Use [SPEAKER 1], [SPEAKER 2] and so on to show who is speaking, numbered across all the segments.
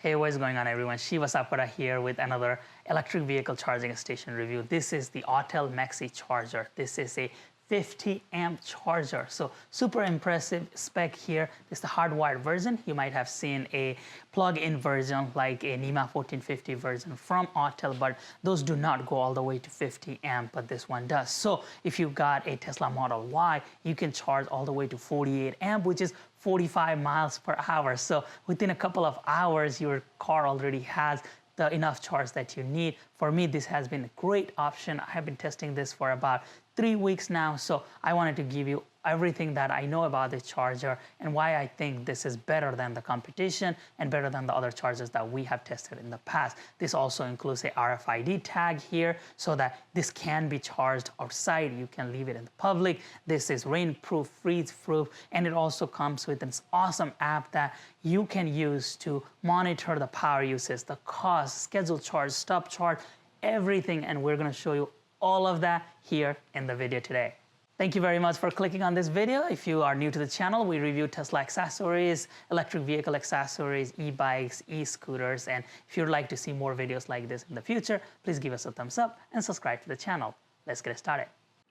[SPEAKER 1] Hey, what's going on everyone? Shiva Sapkota here with another electric vehicle charging station review. This is the Autel Maxicharger. This is a 50 amp charger. So super impressive spec here. This is the hardwired version. You might have seen a plug-in version like a NEMA 1450 version from Autel, but those do not go all the way to 50 amp, but this one does. So if you've got a Tesla Model Y, you can charge all the way to 48 amp, which is 45 miles per hour. So within a couple of hours, your car already has the enough charge that you need. For me, this has been a great option. I have been testing this for about 3 weeks now, so I wanted to give you everything that I know about this charger and why I think this is better than the competition and better than the other chargers that we have tested in the past. This also includes a RFID tag here so that this can be charged outside. You can leave it in the public. This is rainproof, freeze-proof, and it also comes with an awesome app that you can use to monitor the power usage, the cost, schedule charge, stop charge, everything, and we're going to show you all of that here in the video today. Thank you very much for clicking on this video. If you are new to the channel, we review Tesla accessories, electric vehicle accessories, e-bikes, e-scooters, and if you'd like to see more videos like this in the future, please give us a thumbs up and subscribe to the channel. Let's get started.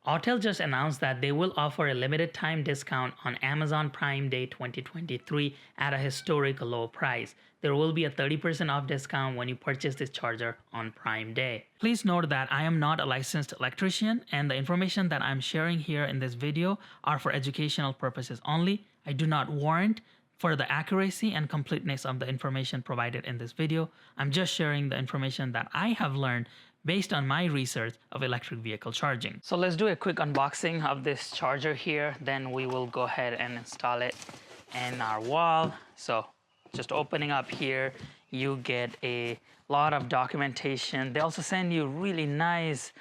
[SPEAKER 1] Autel just announced that they will offer a limited time discount on Amazon Prime Day 2023 at a historic low price. There will be a 30% off discount when you purchase this charger on Prime Day. Please note that I am not a licensed electrician and the information that I'm sharing here in this video are for educational purposes only. I do not warrant for the accuracy and completeness of the information provided in this video. I'm just sharing the information that I have learned based on my research of electric vehicle charging. So let's do a quick unboxing of this charger here, then we will go ahead and install it in our wall. So just opening up here, you get a lot of documentation. They also send you really nice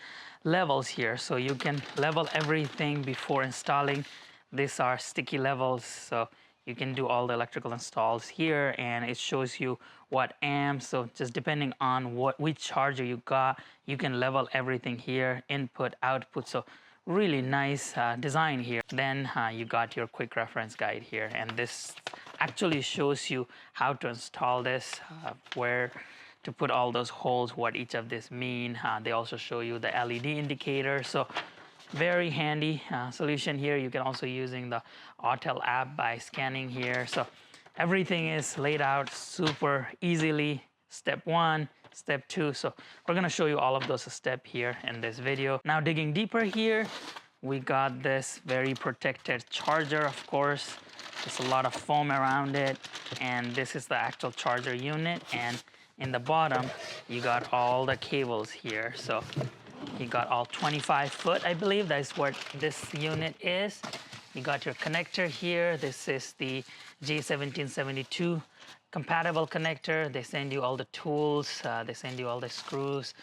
[SPEAKER 1] levels here, so you can level everything before installing. These are sticky levels, so you can do all the electrical installs here, and it shows you what amps. So just depending on which charger you got, you can level everything here, input, output. So really nice design here. Then you got your quick reference guide here, and this actually shows you how to install this, where to put all those holes, what each of this mean. They also show you the LED indicator. So very handy solution here. You can also using the Autel app by scanning here. So everything is laid out super easily. Step 1, step 2. So we're gonna show you all of those steps here in this video. Now digging deeper here, we got this very protected charger, of course. There's a lot of foam around it, and this is the actual charger unit, and in the bottom you got all the cables here. So you got all 25 foot, I believe that's what this unit is. You got your connector here. This is the J1772 compatible connector. They send you all the tools, they send you all the screws,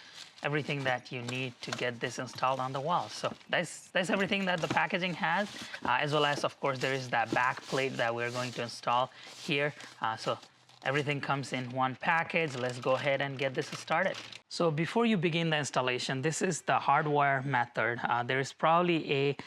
[SPEAKER 1] everything that you need to get this installed on the wall. So that's everything that the packaging has, as well as, of course, there is that back plate that we're going to install here. So everything comes in one package. Let's go ahead and get this started. So before you begin the installation, this is the hardwire method. There is probably a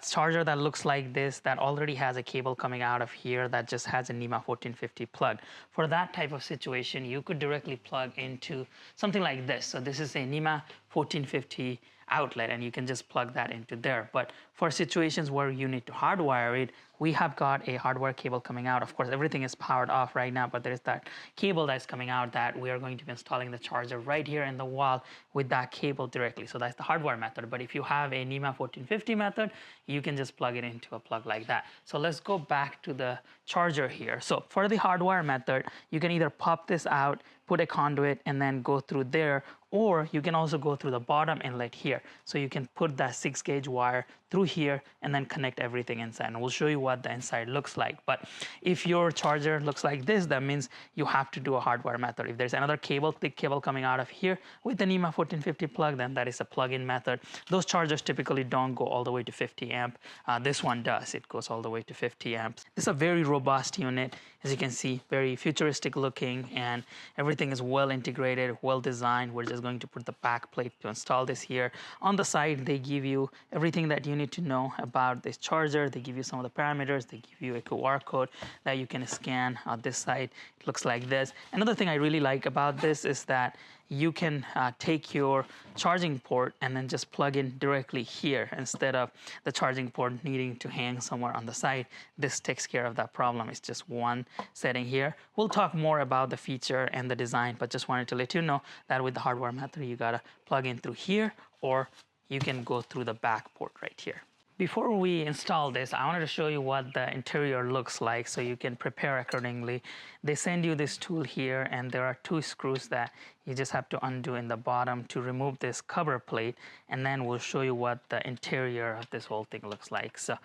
[SPEAKER 1] charger that looks like this that already has a cable coming out of here that just has a NEMA 1450 plug. For that type of situation, you could directly plug into something like this. So this is a NEMA 1450 outlet, and you can just plug that into there. But for situations where you need to hardwire it, we have got a hardwire cable coming out. Of course, everything is powered off right now, but there is that cable that's coming out that we are going to be installing the charger right here in the wall with that cable directly. So that's the hardwire method. But if you have a NEMA 1450 method, you can just plug it into a plug like that. So let's go back to the charger here. So for the hardwire method, you can either pop this out, put a conduit, and then go through there, or you can also go through the bottom inlet here. So you can put that 6-gauge wire through here and then connect everything inside, and we'll show you what the inside looks like. But if your charger looks like this, that means you have to do a hardwire method. If there's another cable, thick cable coming out of here with the NEMA 1450 plug, then that is a plug-in method. Those chargers typically don't go all the way to 50 amp. This one does. It goes all the way to 50 amps. This is a very robust unit. As you can see, very futuristic looking, and everything is well integrated, well designed. We're just going to put the back plate to install this here. On the side, they give you everything that you need to know about this charger. They give you some of the parameters parameters. They give you a QR code that you can scan. On this side, it looks like this. Another thing I really like about this is that you can take your charging port and then just plug in directly here instead of the charging port needing to hang somewhere on the side. This takes care of that problem. It's just one setting here. We'll talk more about the feature and the design, but just wanted to let you know that with the hardware method, you gotta plug in through here, or you can go through the back port right here. Before we install this, I wanted to show you what the interior looks like so you can prepare accordingly. They send you this tool here, and there are 2 screws that you just have to undo in the bottom to remove this cover plate, and then we'll show you what the interior of this whole thing looks like. So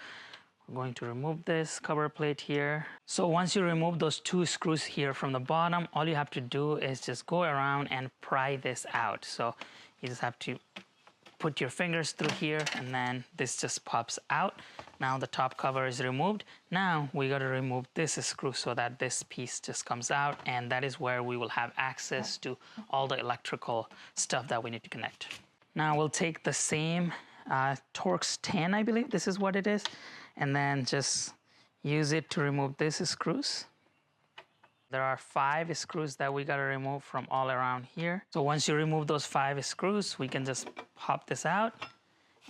[SPEAKER 1] I'm going to remove this cover plate here. So once you remove those 2 screws here from the bottom, all you have to do is just go around and pry this out. So you just have to put your fingers through here, and then this just pops out. Now the top cover is removed. Now we got to remove this screw so that this piece just comes out, and that is where we will have access to all the electrical stuff that we need to connect. Now we'll take the same Torx 10, I believe this is what it is, and then just use it to remove these screws. There are 5 screws that we got to remove from all around here. So once you remove those 5 screws, we can just pop this out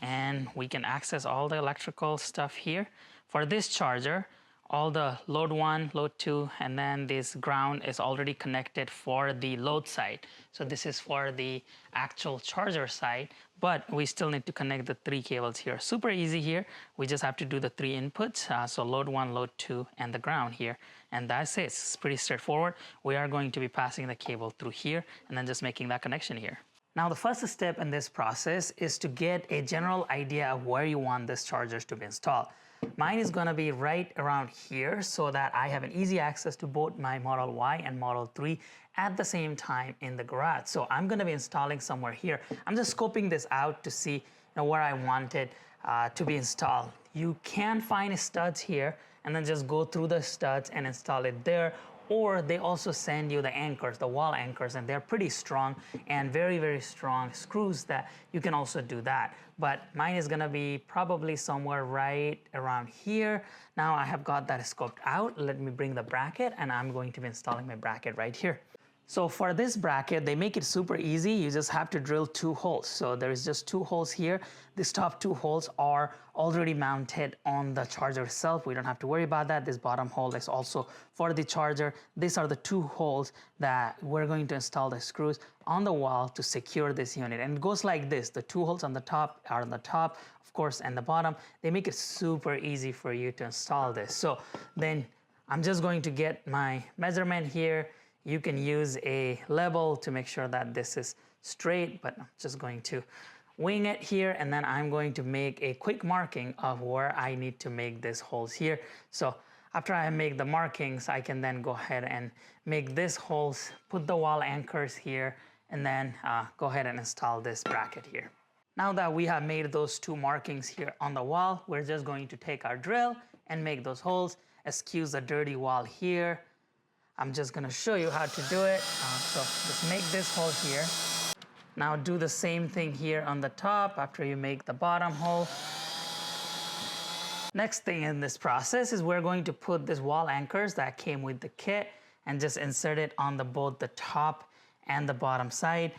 [SPEAKER 1] and we can access all the electrical stuff here. For this charger, all the load 1, load 2, and then this ground is already connected for the load side. So this is for the actual charger side, but we still need to connect the 3 cables here. Super easy here. We just have to do the 3 inputs. So load 1, load 2, and the ground here. And that's it. It's pretty straightforward. We are going to be passing the cable through here and then just making that connection here. Now the first step in this process is to get a general idea of where you want this chargers to be installed. Mine is going to be right around here so that I have an easy access to both my Model Y and Model 3 at the same time in the garage. So I'm going to be installing somewhere here. I'm just scoping this out to see where I want it to be installed. You can find studs here and then just go through the studs and install it there. Or they also send you the anchors, the wall anchors, and they're pretty strong and very, very strong screws that you can also do that. But mine is gonna be probably somewhere right around here. Now I have got that scoped out. Let me bring the bracket, and I'm going to be installing my bracket right here. So for this bracket, they make it super easy. You just have to drill 2 holes. So there is just 2 holes here. These top 2 holes are already mounted on the charger itself. We don't have to worry about that. This bottom hole is also for the charger. These are the 2 holes that we're going to install the screws on the wall to secure this unit. And it goes like this. The 2 holes on the top are on the top, of course, and the bottom. They make it super easy for you to install this. So then I'm just going to get my measurement here. You can use a level to make sure that this is straight, but I'm just going to wing it here, and then I'm going to make a quick marking of where I need to make these holes here. So after I make the markings, I can then go ahead and make these holes, put the wall anchors here, and then go ahead and install this bracket here. Now that we have made those 2 markings here on the wall, we're just going to take our drill and make those holes. Excuse the dirty wall here. I'm just gonna show you how to do it. So just make this hole here. Now do the same thing here on the top after you make the bottom hole. Next thing in this process is we're going to put this wall anchors that came with the kit and just insert it on both the top and the bottom side.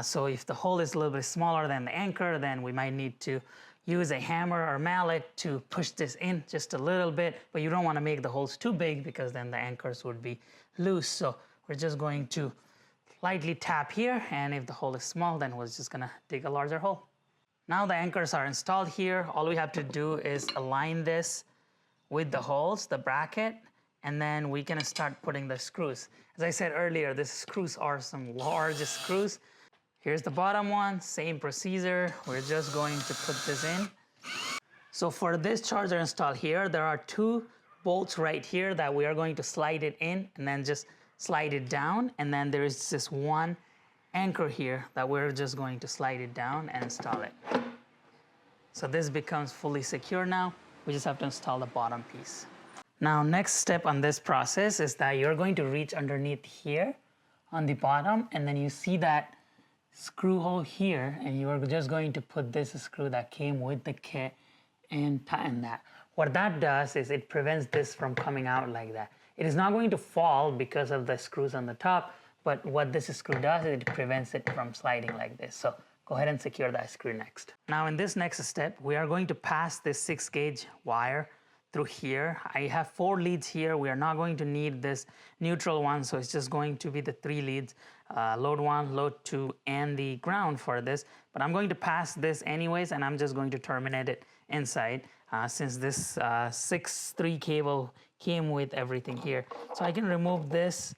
[SPEAKER 1] So if the hole is a little bit smaller than the anchor, then we might need to use a hammer or mallet to push this in just a little bit, but you don't want to make the holes too big because then the anchors would be loose. So we're just going to lightly tap here, and if the hole is small, then we're just gonna dig a larger hole. Now the anchors are installed here. All we have to do is align this with the holes, the bracket, and then we can start putting the screws. As I said earlier, these screws are some large screws. Here's the bottom one, same procedure. We're just going to put this in. So for this charger install here, there are 2 bolts right here that we are going to slide it in and then just slide it down. And then there is this 1 anchor here that we're just going to slide it down and install it. So this becomes fully secure now. We just have to install the bottom piece. Now, next step on this process is that you're going to reach underneath here on the bottom, and then you see that screw hole here, and you are just going to put this screw that came with the kit and tighten that. what that does is it prevents this from coming out like that. It is not going to fall because of the screws on the top, but what this screw does is it prevents it from sliding like this. So go ahead and secure that screw next. Now in this next step, we are going to pass this 6-gauge wire through here. I have 4 leads here. We are not going to need this neutral one, so it's just going to be the 3 leads, load 1, load 2, and the ground for this. But I'm going to pass this anyways, and I'm just going to terminate it inside since this 6-3 cable came with everything here. So I can remove this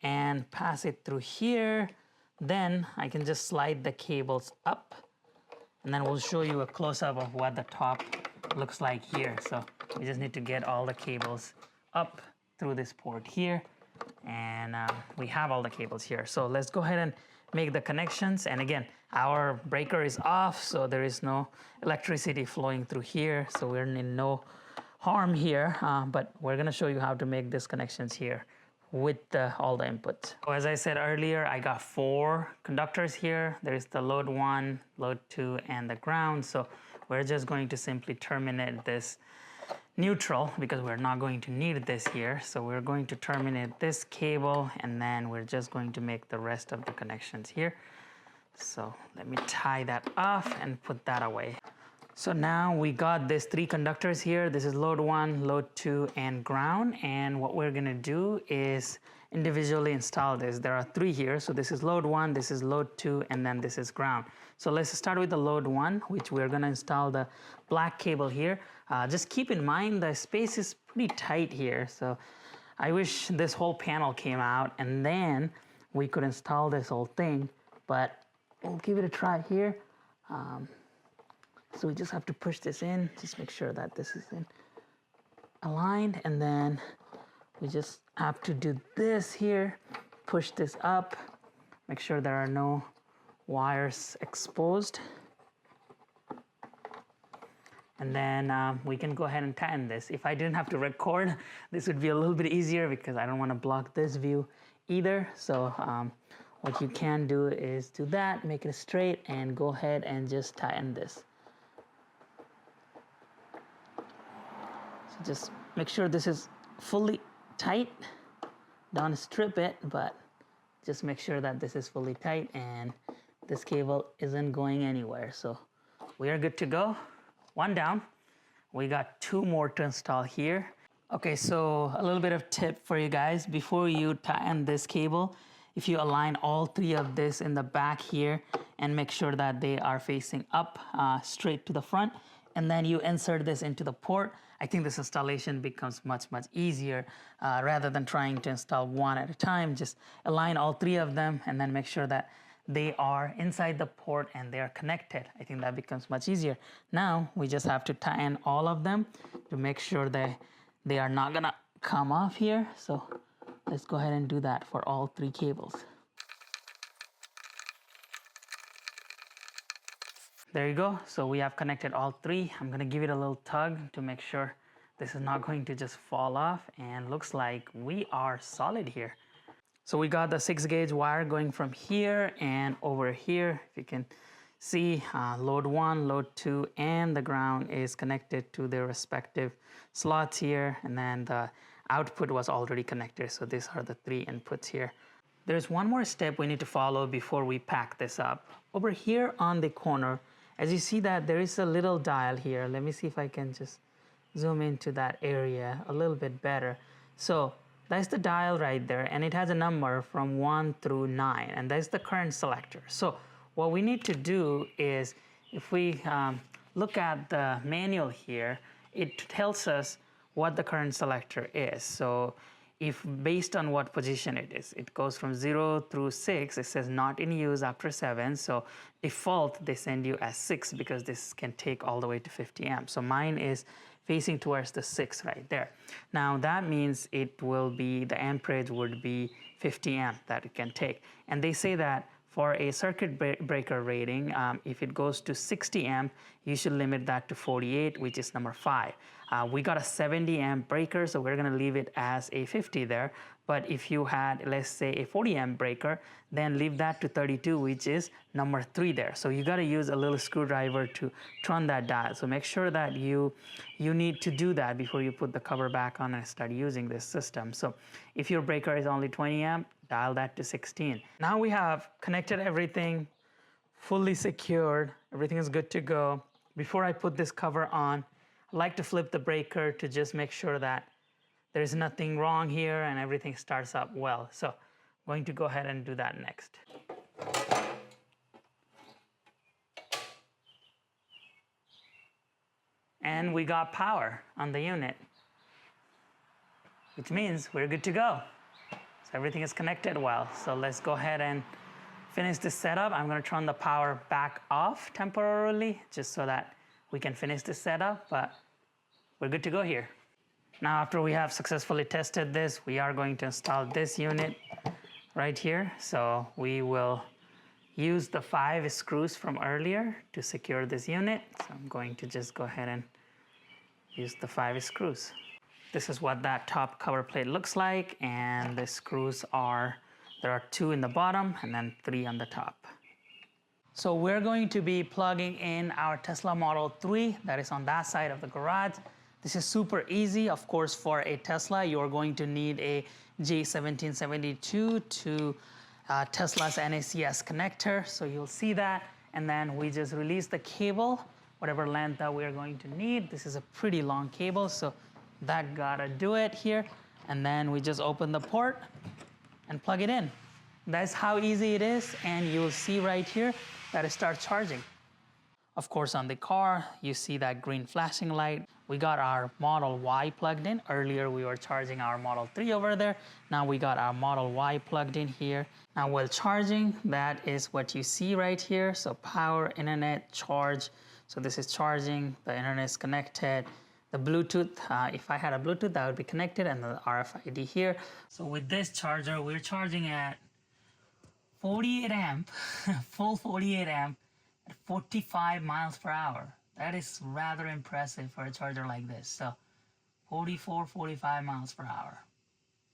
[SPEAKER 1] and pass it through here. Then I can just slide the cables up, and then we'll show you a close-up of what the top looks like here. So we just need to get all the cables up through this port here, and we have all the cables here. So let's go ahead and make the connections. And again, our breaker is off, so there is no electricity flowing through here, so we're in no harm here, but we're gonna show you how to make these connections here with all the inputs. So as I said earlier, I got 4 conductors here. There's the load 1, load 2, and the ground. So we're just going to simply terminate this neutral because we're not going to need this here. So we're going to terminate this cable, and then we're just going to make the rest of the connections here. So let me tie that off and put that away. So now we got these 3 conductors here. This is load 1, load 2, and ground. And what we're gonna do is individually install this. There are 3 here. So this is load 1, this is load 2, and then this is ground. So let's start with the load 1, which we're gonna install the black cable here. Just keep in mind the space is pretty tight here. So I wish this whole panel came out and then we could install this whole thing, but we'll give it a try here. So we just have to push this in, just make sure that this is aligned, and then we just have to do this here, push this up, make sure there are no wires exposed, and then we can go ahead and tighten this. If I didn't have to record, this would be a little bit easier because I don't want to block this view either. So what you can do is do that, make it straight, and go ahead and just tighten this. So just make sure this is fully tight. Don't strip it, but just make sure that this is fully tight and this cable isn't going anywhere. So we are good to go. 1 down. We got 2 more to install here. Okay, so a little bit of tip for you guys. Before you tighten this cable, if you align all 3 of this in the back here and make sure that they are facing up straight to the front, and then you insert this into the port, I think this installation becomes much easier rather than trying to install 1 at a time. Just align all 3 of them and then make sure that they are inside the port and they are connected. I think that becomes much easier. Now we just have to tighten all of them to make sure that they are not gonna come off here. So let's go ahead and do that for all 3 cables. There you go. So we have connected all 3. I'm gonna give it a little tug to make sure this is not going to just fall off, and looks like we are solid here. So we got the 6-gauge wire going from here and over here. If you can see, load 1, load 2, and the ground is connected to their respective slots here, and then the output was already connected. So these are the 3 inputs here. There's one more step we need to follow before we pack this up. Over here on the corner, as you see that there is a little dial here. Let me see if I can just zoom into that area a little bit better. So that's the dial right there, and it has a number from 1 through 9, and that's the current selector. So what we need to do is, if we look at the manual here, it tells us what the current selector is. So if based on what position it is, it goes from 0 through 6. It says not in use after 7. So default, they send you as 6 because this can take all the way to 50 amps. So mine is facing towards the 6 right there. Now that means it will be, the amperage would be 50 amp that it can take. And they say that for a circuit breaker rating, if it goes to 60 amp, you should limit that to 48, which is number 5. We got a 70 amp breaker, so we're gonna leave it as a 50 there. But if you had, let's say, a 40 amp breaker, then leave that to 32, which is number 3 there. So you gotta use a little screwdriver to turn that dial. So make sure that you need to do that before you put the cover back on and start using this system. So if your breaker is only 20 amp, dial that to 16. Now we have connected everything, fully secured, everything is good to go. Before I put this cover on, I like to flip the breaker to just make sure that there's nothing wrong here and everything starts up well. So I'm going to go ahead and do that next. And we got power on the unit, which means we're good to go. So everything is connected well. So let's go ahead and finish this setup. I'm gonna turn the power back off temporarily just so that we can finish this setup, but we're good to go here. Now, after we have successfully tested this, we are going to install this unit right here. So we will use the 5 screws from earlier to secure this unit. So I'm going to just go ahead and use the 5 screws. This is what that top cover plate looks like, and the screws are, there are 2 in the bottom and then 3 on the top. So we're going to be plugging in our Tesla Model 3 that is on that side of the garage. This is super easy. Of course, for a Tesla, you're going to need a J1772 to Tesla's NACS connector. So you'll see that. And then we just release the cable, whatever length that we're going to need. This is a pretty long cable, so that gotta do it here. And then we just open the port and plug it in. That's how easy it is. And you'll see right here that it starts charging. Of course, on the car, you see that green flashing light. We got our Model Y plugged in. Earlier, we were charging our Model 3 over there. Now we got our Model Y plugged in here. Now while charging, that is what you see right here. So power, internet, charge. So this is charging, the internet is connected. The Bluetooth, if I had a Bluetooth, that would be connected, and the RFID here. So with this charger, we're charging at 48 amp, full 48 amp, at 45 miles per hour. That is rather impressive for a charger like this. So 44, 45 miles per hour.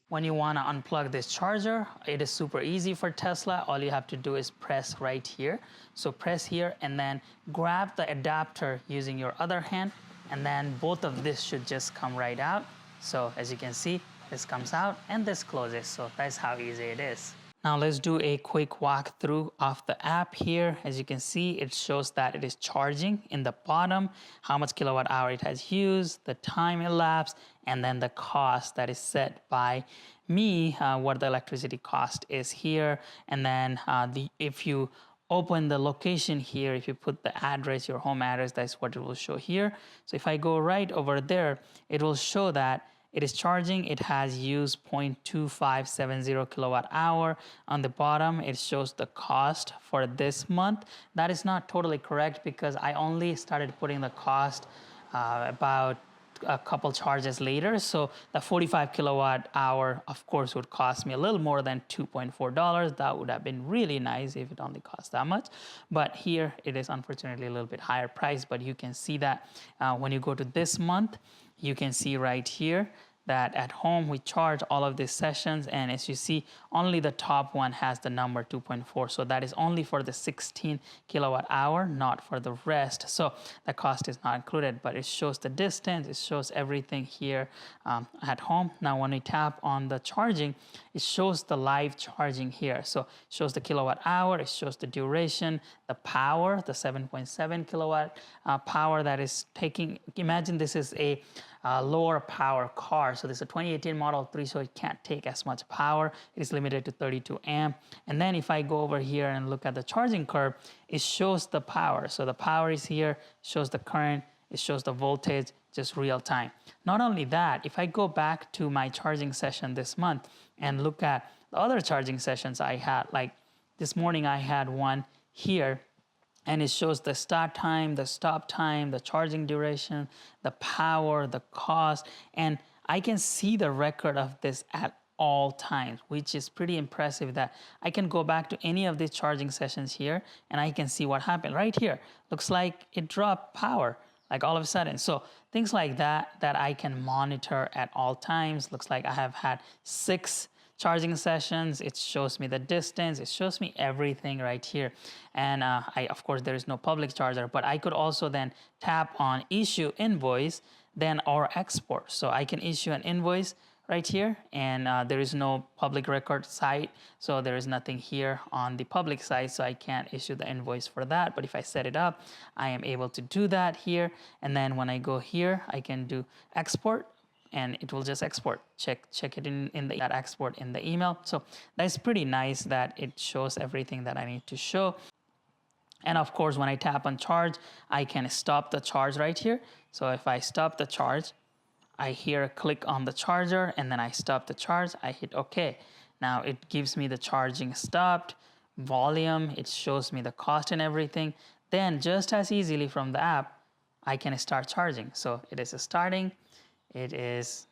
[SPEAKER 1] When you want to unplug this charger, it is super easy for Tesla. All you have to do is press right here. So press here and then grab the adapter using your other hand, and then both of this should just come right out. So as you can see, this comes out and this closes. So that's how easy it is. Now let's do a quick walkthrough of the app here. As you can see, it shows that it is charging in the bottom, how much kilowatt hour it has used, the time elapsed, and then the cost that is set by me, what the electricity cost is here. And then if you open the location here, if you put the address, your home address, that's what it will show here. So if I go right over there, it will show that it is charging. It has used 0.2570 kilowatt hour. On the bottom, it shows the cost for this month. That is not totally correct because I only started putting the cost about a couple charges later. So the 45 kilowatt hour, of course, would cost me a little more than $2.4. That would have been really nice if it only cost that much. But here it is unfortunately a little bit higher price. But you can see that when you go to this month, you can see right here that at home we charge all of these sessions, and as you see, only the top one has the number 2.4. So that is only for the 16 kilowatt hour, not for the rest. So the cost is not included, but it shows the distance, it shows everything here at home. Now when we tap on the charging, it shows the live charging here. So it shows the kilowatt hour, it shows the duration, the power, the 7.7 kilowatt power that is taking. Imagine this is a lower power car. So this is a 2018 Model 3, so it can't take as much power. It is limited to 32 amp. And then if I go over here and look at the charging curve, it shows the power. So the power is here, shows the current, it shows the voltage, just real time. Not only that, if I go back to my charging session this month and look at the other charging sessions I had, like this morning I had one here, and it shows the start time, the stop time, the charging duration, the power, the cost, and I can see the record of this at all times, which is pretty impressive that I can go back to any of these charging sessions here and I can see what happened right here. Looks like it dropped power like all of a sudden. So things like that I can monitor at all times. Looks like I have had 6 charging sessions. It shows me the distance. It shows me everything right here. And of course, there is no public charger, but I could also then tap on issue invoice, then or export. So I can issue an invoice right here, and there is no public record site, so there is nothing here on the public site, so I can't issue the invoice for that. But if I set it up, I am able to do that here, and then when I go here, I can do export, and it will just export. Check it in that export in the email. So that's pretty nice that it shows everything that I need to show. And of course, when I tap on charge, I can stop the charge right here. So if I stop the charge, I here click on the charger and then I stop the charge, I hit OK. Now it gives me the charging stopped, volume, it shows me the cost and everything. Then just as easily from the app, I can start charging. So it is starting, it is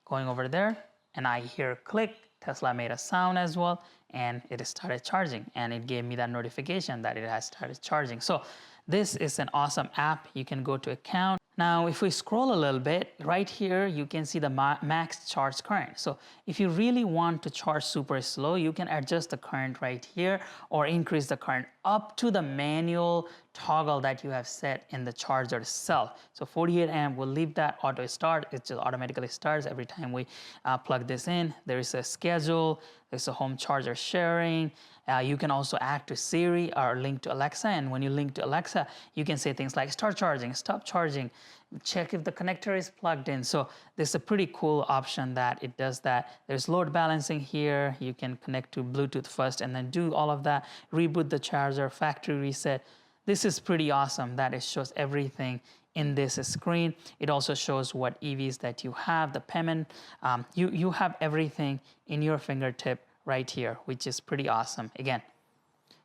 [SPEAKER 1] going over there, and I hear click, Tesla made a sound as well, and it started charging, and it gave me that notification that it has started charging. So this is an awesome app. You can go to account. Now, if we scroll a little bit, right here, you can see the max charge current. So if you really want to charge super slow, you can adjust the current right here or increase the current up to the manual toggle that you have set in the charger itself. So 48 amp, we'll leave that auto start. It just automatically starts every time we plug this in. There is a schedule, there's a home charger sharing. You can also add to Siri or link to Alexa. And when you link to Alexa, you can say things like start charging, stop charging, check if the connector is plugged in. So this is a pretty cool option that it does that. There's load balancing here. You can connect to Bluetooth first and then do all of that. Reboot the charger, factory reset. This is pretty awesome that it shows everything in this screen. It also shows what EVs that you have, the payment. You have everything in your fingertip right here, which is pretty awesome. Again,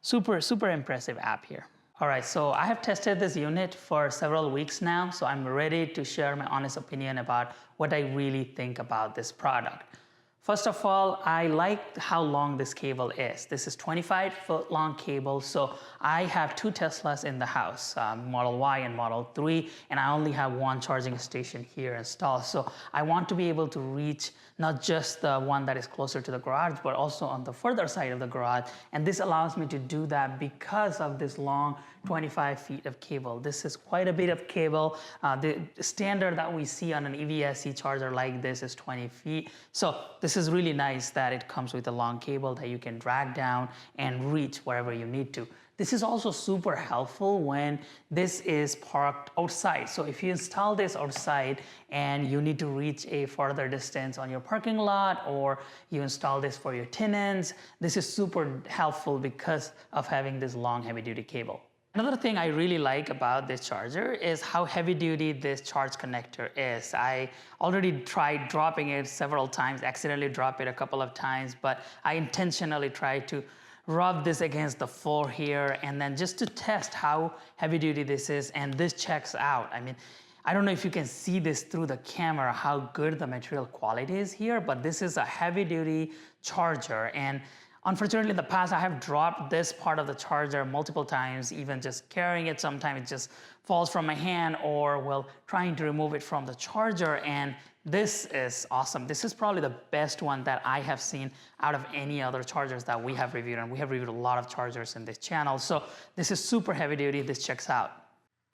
[SPEAKER 1] super impressive app here. All right, so I have tested this unit for several weeks now, so I'm ready to share my honest opinion about what I really think about this product. First of all, I like how long this cable is. This is 25-foot long cable, so I have 2 Teslas in the house, Model Y and Model 3, and I only have 1 charging station here installed. So I want to be able to reach not just the one that is closer to the garage, but also on the further side of the garage. And this allows me to do that because of this long 25 feet of cable. This is quite a bit of cable. The standard that we see on an EVSE charger like this is 20 feet. So this is really nice that it comes with a long cable that you can drag down and reach wherever you need to. This is also super helpful when this is parked outside. So if you install this outside and you need to reach a further distance on your parking lot, or you install this for your tenants, this is super helpful because of having this long heavy duty cable. Another thing I really like about this charger is how heavy duty this charge connector is. I already tried dropping it several times, accidentally dropped it a couple of times, but I intentionally tried to rub this against the floor here and then just to test how heavy duty this is, and this checks out. I mean, I don't know if you can see this through the camera, how good the material quality is here, but this is a heavy duty charger. And unfortunately, in the past, I have dropped this part of the charger multiple times, even just carrying it. Sometimes it just falls from my hand, or well, trying to remove it from the charger. And this is awesome. This is probably the best one that I have seen out of any other chargers that we have reviewed. And we have reviewed a lot of chargers in this channel. So this is super heavy duty. This checks out.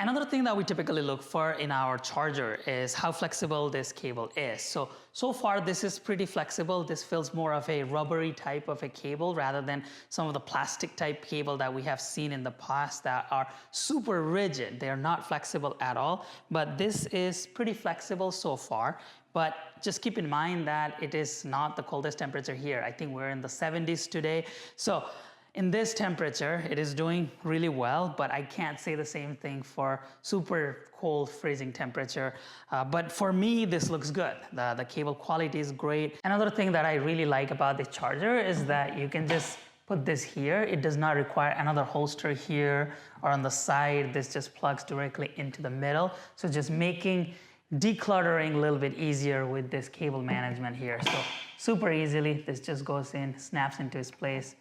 [SPEAKER 1] Another thing that we typically look for in our charger is how flexible this cable is. So far this is pretty flexible. This feels more of a rubbery type of a cable rather than some of the plastic type cable that we have seen in the past that are super rigid. They're not flexible at all, but this is pretty flexible so far. But just keep in mind that it is not the coldest temperature here. I think we're in the 70s today. So in this temperature, it is doing really well, but I can't say the same thing for super cold freezing temperature. But for me, this looks good. The cable quality is great. Another thing that I really like about this charger is that you can just put this here. It does not require another holster here or on the side. This just plugs directly into the middle. So just making decluttering a little bit easier with this cable management here. So super easily, this just goes in, snaps into its place.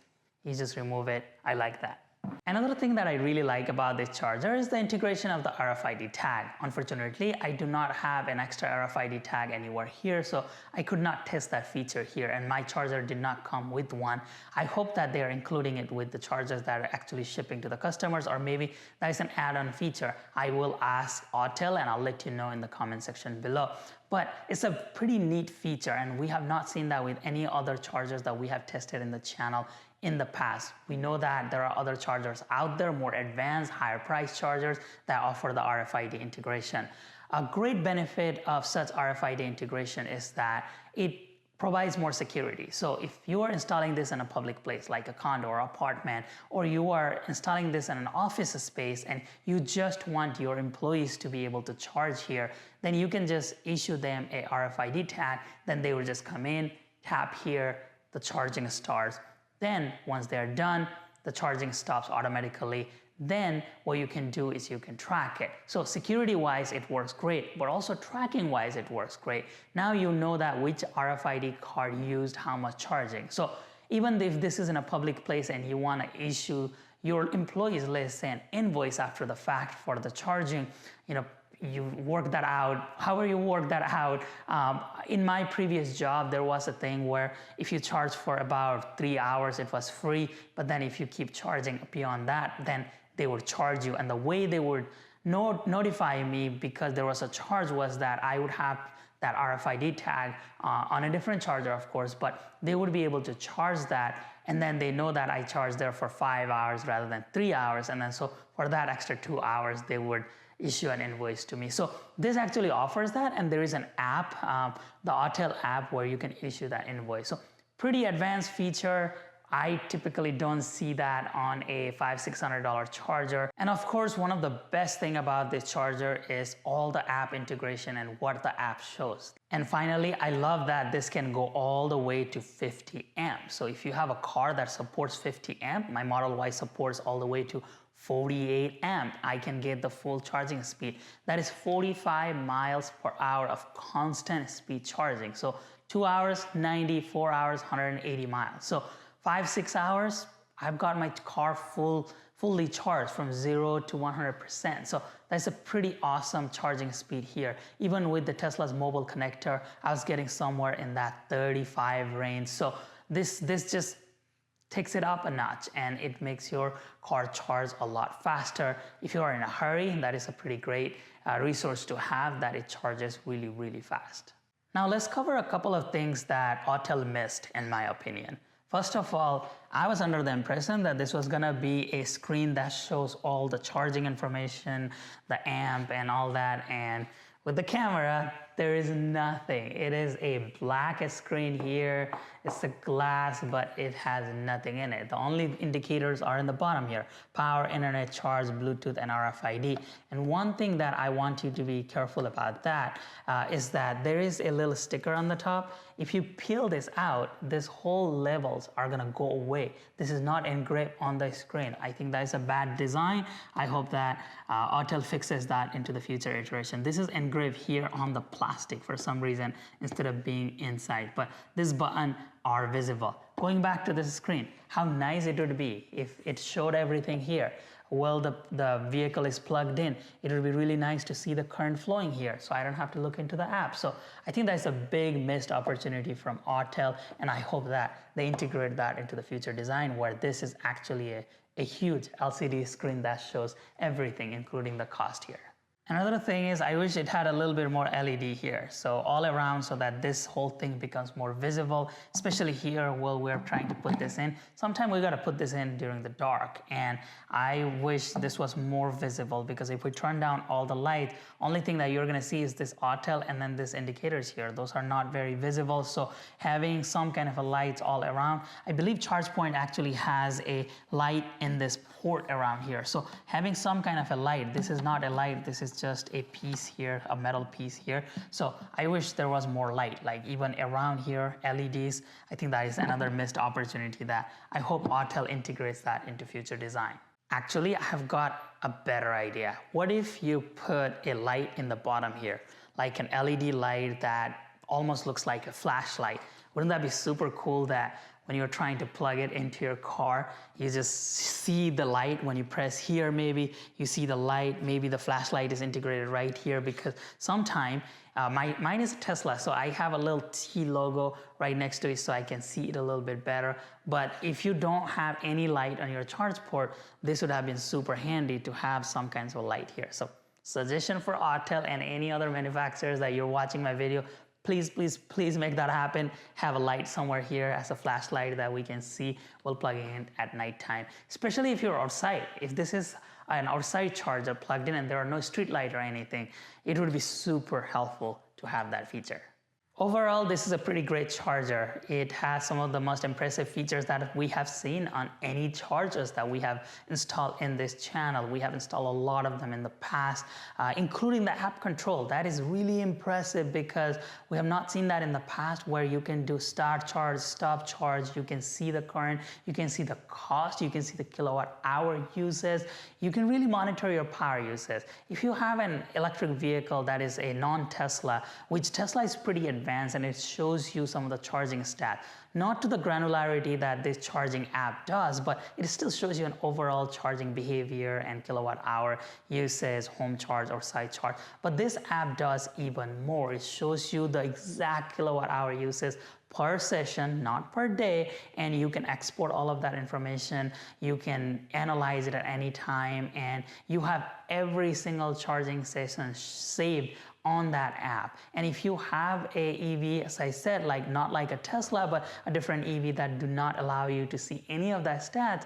[SPEAKER 1] You just remove it. I like that. Another thing that I really like about this charger is the integration of the RFID tag. Unfortunately, I do not have an extra RFID tag anywhere here, so I could not test that feature here, and my charger did not come with one. I hope that they are including it with the chargers that are actually shipping to the customers, or maybe that is an add-on feature. I will ask Autel and I'll let you know in the comment section below. But it's a pretty neat feature, and we have not seen that with any other chargers that we have tested in the channel in the past. We know that there are other chargers out there, more advanced, higher price chargers that offer the RFID integration. A great benefit of such RFID integration is that it provides more security. So if you are installing this in a public place like a condo or apartment, or you are installing this in an office space and you just want your employees to be able to charge here, then you can just issue them a RFID tag, then they will just come in, tap here, the charging starts. Then once they're done, the charging stops automatically. Then what you can do is you can track it. So security wise, it works great, but also tracking wise, it works great. Now you know that which RFID card used how much charging. So even if this is in a public place and you want to issue your employees, let's say, an invoice after the fact for the charging, you work that out, however you work that out. In my previous job, there was a thing where if you charge for about 3 hours, it was free. But then if you keep charging beyond that, then they would charge you. And the way they would notify me, because there was a charge, was that I would have that RFID tag on a different charger, of course, but they would be able to charge that. And then they know that I charged there for 5 hours rather than 3 hours. And then so for that extra 2 hours, they would issue an invoice to me. So this actually offers that, and there is an app, the Autel app, where you can issue that invoice. So pretty advanced feature. I typically don't see that on a $500–600 charger. And of course, one of the best thing about this charger is all the app integration and what the app shows. And finally, I love that this can go all the way to 50 amps. So if you have a car that supports 50 amp, my Model Y supports all the way to 48 amp, I can get the full charging speed. That is 45 miles per hour of constant speed charging. So 2 hours, 90, 4 hours, 180 miles. So 5–6 hours, I've got my car fully charged from 0 to 100%. So that's a pretty awesome charging speed here. Even with the Tesla's mobile connector, I was getting somewhere in that 35 range. So this just takes it up a notch, and it makes your car charge a lot faster. If you are in a hurry, that is a pretty great resource to have, that it charges really, really fast. Now let's cover a couple of things that Autel missed, in my opinion. First of all, I was under the impression that this was gonna be a screen that shows all the charging information, the amp and all that, and with the camera, there is nothing. It is a black screen here. It's a glass, but it has nothing in it. The only indicators are in the bottom here: power, internet, charge, Bluetooth, and RFID. And one thing that I want you to be careful about that is that there is a little sticker on the top. If you peel this out, this whole levels are gonna go away. This is not engraved on the screen. I think that is a bad design. I hope that Autel fixes that into the future iteration. This is engraved here on the plastic for some reason instead of being inside, but this button are visible. Going back to this screen, how nice it would be if it showed everything here. Well, the vehicle is plugged in. It would be really nice to see the current flowing here, so I don't have to look into the app. So I think that's a big missed opportunity from Autel, and I hope that they integrate that into the future design, where this is actually a huge LCD screen that shows everything, including the cost here. Another thing is, I wish it had a little bit more LED here, so all around, so that this whole thing becomes more visible, especially here while we're trying to put this in. Sometimes we gotta put this in during the dark, and I wish this was more visible, because if we turn down all the light, only thing that you're gonna see is this Autel and then this indicators here. Those are not very visible, so having some kind of a light all around. I believe ChargePoint actually has a light in this port around here, so having some kind of a light. This is not a light, this is just a piece here, a metal piece here. So I wish there was more light, like even around here, LEDs. I think that is another missed opportunity that I hope Autel integrates that into future design. Actually, I have got a better idea. What if you put a light in the bottom here? like an LED light that almost looks like a flashlight. Wouldn't that be super cool that when you're trying to plug it into your car, you just see the light when you press here, maybe you see the light, maybe the flashlight is integrated right here, because sometime mine is a Tesla, so I have a little T logo right next to it so I can see it a little bit better. But if you don't have any light on your charge port, this would have been super handy to have some kinds of light here. So suggestion for Autel and any other manufacturers that you're watching my video, please, please, please make that happen. Have a light somewhere here as a flashlight that we can see while plugging in at nighttime. Especially if you're outside. If this is an outside charger plugged in and there are no street light or anything, it would be super helpful to have that feature. Overall, this is a pretty great charger. It has some of the most impressive features that we have seen on any chargers that we have installed in this channel. We have installed a lot of them in the past, including the app control. That is really impressive because we have not seen that in the past, where you can do start charge, stop charge, you can see the current, you can see the cost, you can see the kilowatt hour uses, you can really monitor your power uses. If you have an electric vehicle that is a non-Tesla, which Tesla is pretty advanced and it shows you some of the charging stats. Not to the granularity that this charging app does, but it still shows you an overall charging behavior and kilowatt hour usage, home charge or side charge. But this app does even more. It shows you the exact kilowatt hour uses per session, not per day, and you can export all of that information. You can analyze it at any time, and you have every single charging session saved on that app. And if you have a EV, as I said, like not like a Tesla, but a different EV that do not allow you to see any of that stats,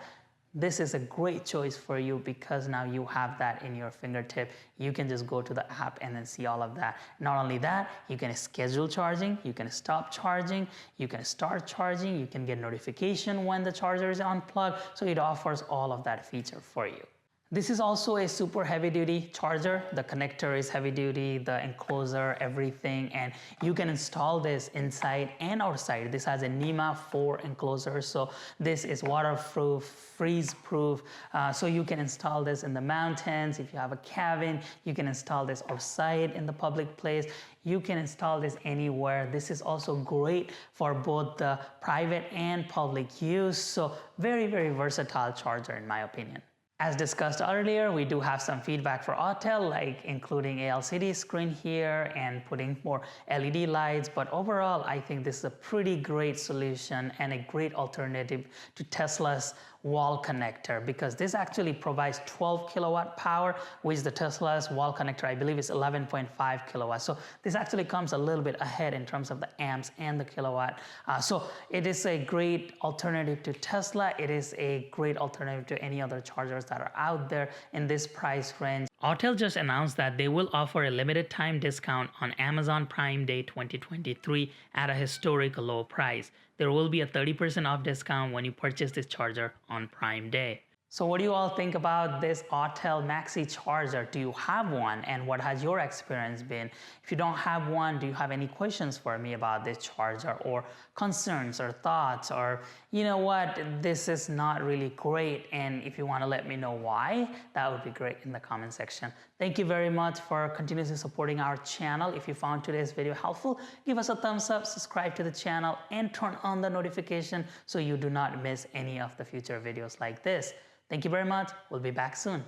[SPEAKER 1] this is a great choice for you because now you have that in your fingertip. You can just go to the app and then see all of that. Not only that, you can schedule charging, you can stop charging, you can start charging, you can get notification when the charger is unplugged. So it offers all of that feature for you. This is also a super heavy duty charger. The connector is heavy duty, the enclosure, everything, and you can install this inside and outside. This has a NEMA 4 enclosure, so this is waterproof, freeze proof, so you can install this in the mountains. If you have a cabin, you can install this outside in the public place. You can install this anywhere. This is also great for both the private and public use, so very, very versatile charger in my opinion. As discussed earlier, we do have some feedback for Autel, like including a LCD screen here and putting more LED lights, but overall, I think this is a pretty great solution and a great alternative to Tesla's wall connector, because this actually provides 12 kilowatt power, which the Tesla's wall connector, I believe, is 11.5 kilowatts. So this actually comes a little bit ahead in terms of the amps and the kilowatt. So it is a great alternative to Tesla. It is a great alternative to any other chargers that are out there in this price range. Autel just announced that they will offer a limited time discount on Amazon Prime Day 2023 at a historic low price. There will be a 30% off discount when you purchase this charger on Prime Day. So what do you all think about this Autel Maxicharger? Do you have one, and what has your experience been? If you don't have one, do you have any questions for me about this charger, or concerns or thoughts, or you know what, this is not really great, and if you want to let me know why, that would be great in the comment section. Thank you very much for continuously supporting our channel. If you found today's video helpful, give us a thumbs up, subscribe to the channel, and turn on the notification so you do not miss any of the future videos like this. Thank you very much. We'll be back soon.